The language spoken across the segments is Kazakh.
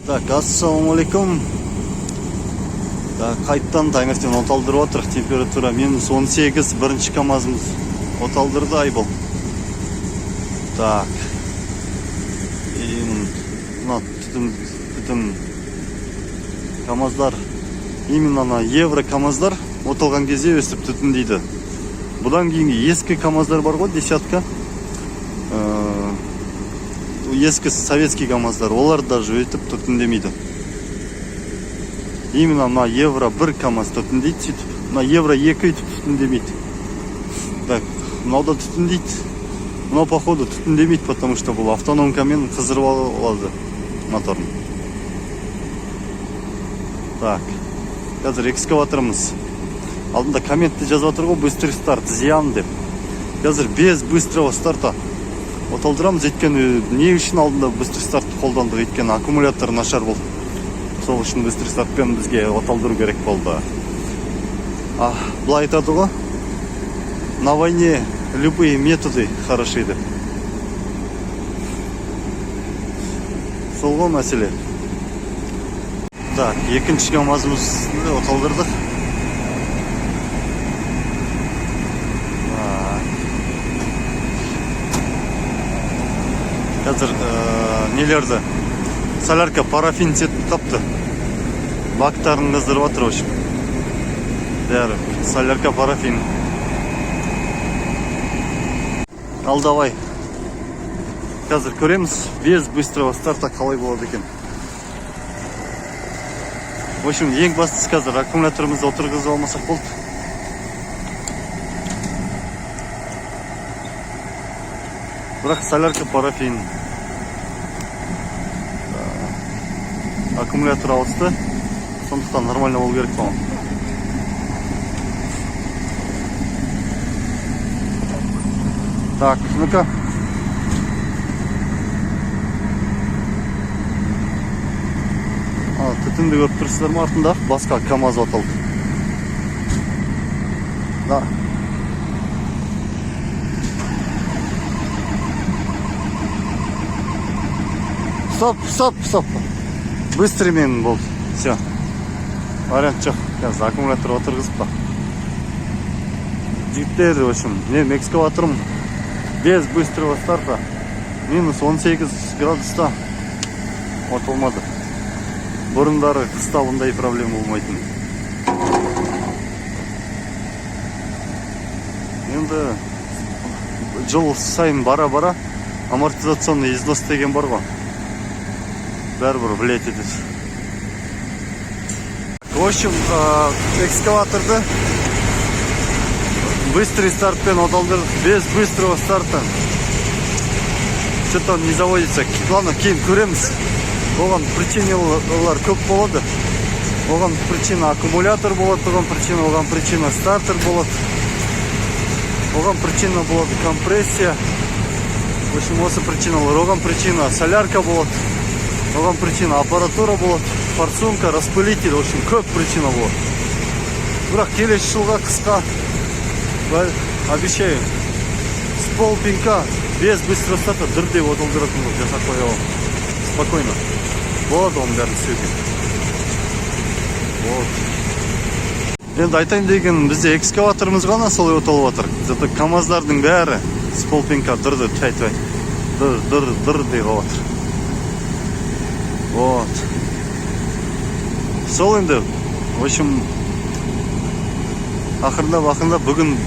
Так, ассалаумалейкум. Так, қайттан таңертең оталдырып отырық. Температура минус 18, бірінші камазымыз оталдырды айбол. Так. Мына түтін камаздар, именно евро камаздар оталған кезде өстіп түтін дейді. Бұдан кейінгі ескі камаздар бар ғой, десятка. Ескі советский камаздар, олар даже өйтіп түтіндемейді. Именно на евро 1 камаз түтіндейді сөйтіп, на евро 2 өйтіп түтіндемейді. Так, мынау түтіндейді. Мынау походу түтіндемейді, потому что бұл автономкамен қыздырып алады моторын. Так, қазір экскаваторымыз. Алдында комментте жазып отыр ғой, быстрый старт зиян деп. Қазір без быстрого старта оталдырамыз, өйткені не үшін алдында быстрый старт қолдандық, өйткені аккумулятор нашар болды. Сол үшін быстрый стартпен бізге оталдыру керек болды. Бұлай айтады ғой, на войне любые методы хороши деп. Сол ғой мәселе. Так, екінші камазымызды оталдырдық. Қазір нелерді, солярка парафин сетін тапты. Бактарын қыздырып отыр өшіп. Бәрі, солярка парафин. Ал давай. Қазір көреміз, без быстрого старта қалай болады екен. В общем, ең бастысы қазір аккумуляторымызды отырғызып алмасақ болды. Бірақ солярка парафин. Аккумулятор ауысты. Сондықтан нормально болу керек болған. Так, ну-ка. Түтінді көріп тұрсыздар ма артында? Басқа КамАЗ оталды. Да. Стоп. Быстрыймен болды. Все. Вариант жоқ. Қазір аккумулятор отырғызып па. Жігіттер, в общем, мен экскаваторым без быстрого старта минус 18 градуста отылмады. Бұрындары қыста бұндай проблема болмайтын. Енді жыл сайын бара-бара амортизационный износ деген бар ғой. Бәрібір білет етеді. В общем, экскаваторды быстрый стартпен оталдырдық, без быстрого старта. Что-то он не заводится. Ладно, кейін көреміз. Оған причиналар көп болады. Оған причина аккумулятор болады, оған причина стартер болады. Оған причина болады компрессия. В общем, осы причиналар. Оған причина солярка болады. Оған причина аппаратура болады. Форсунка, распылитель. В общем, көп причина болады. Бірақ келесі жылға қысқа, обещаю, с полпинка без быстрого старта дұрдей оталдыратын болып жасап қоямын. Спокойно. Болады оның бәрін істеуге. Енді айтайын деген, бізде экскаваторымыз ғана солай оталып отыр. Зато КамАЗдардың бәрі с полпинка дұрды, тәй-тәй. Дұрдей қалып отыр. Вот. Сол енді, в общем, ақырында бүгін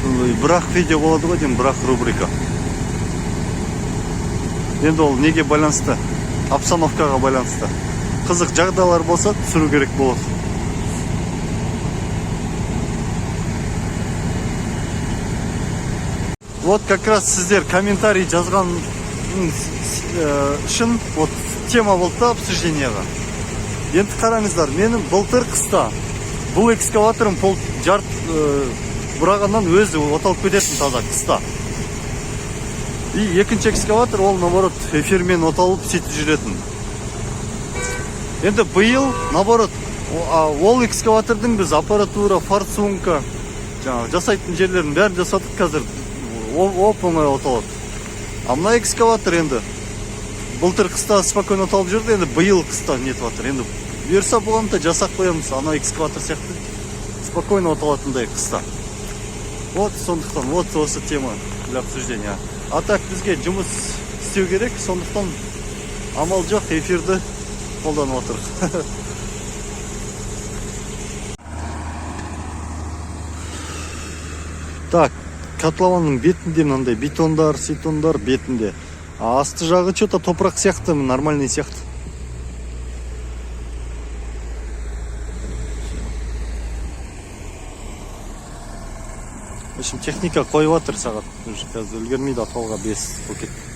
бірақ видео болады ғой деймін, бірақ рубрика. Енді ол неге байланысты? Обстановкаға байланысты. Қызық жағдайлар болса түсіру керек болады. Вот как раз сіздер комментарий жазған үшін вот тема болды да обсужденияға. Енді қараңыздар, менің былтыр қыста бұл экскаваторым жарт бұрағаннан өзі оталып кететін таза қыста. И екінші экскаватор ол наоборот эфирмен оталып сөйтіп жүретін. Енді биыл наоборот ол экскаватордың біз аппаратура, форсунка, жасайтын жерлерін бәрін жасадық, қазір оп-оңай оталады. А мына экскаватор енді былтыр қыста спокойно талып жүрді, енді биыл қыста нетіп жатыр. Енді бұйырса болғанда жасақ қоямыз, ана экскаватор сияқты спокойно оталатындай қыста. Вот сондықтан, вот осы тема для обсуждения. А так бізге жұмыс істеу керек, сондықтан амал жоқ, эфирді қолданып отыр. Так, котлованның бетінде мынандай бетондар, сетондар бетінде. А асты жағы что-то топырақ сияқты, нормальный сияқты. В общем, техника қойып жатыр сағат. Қазір үлгермейді, атауға 5 болып кетті.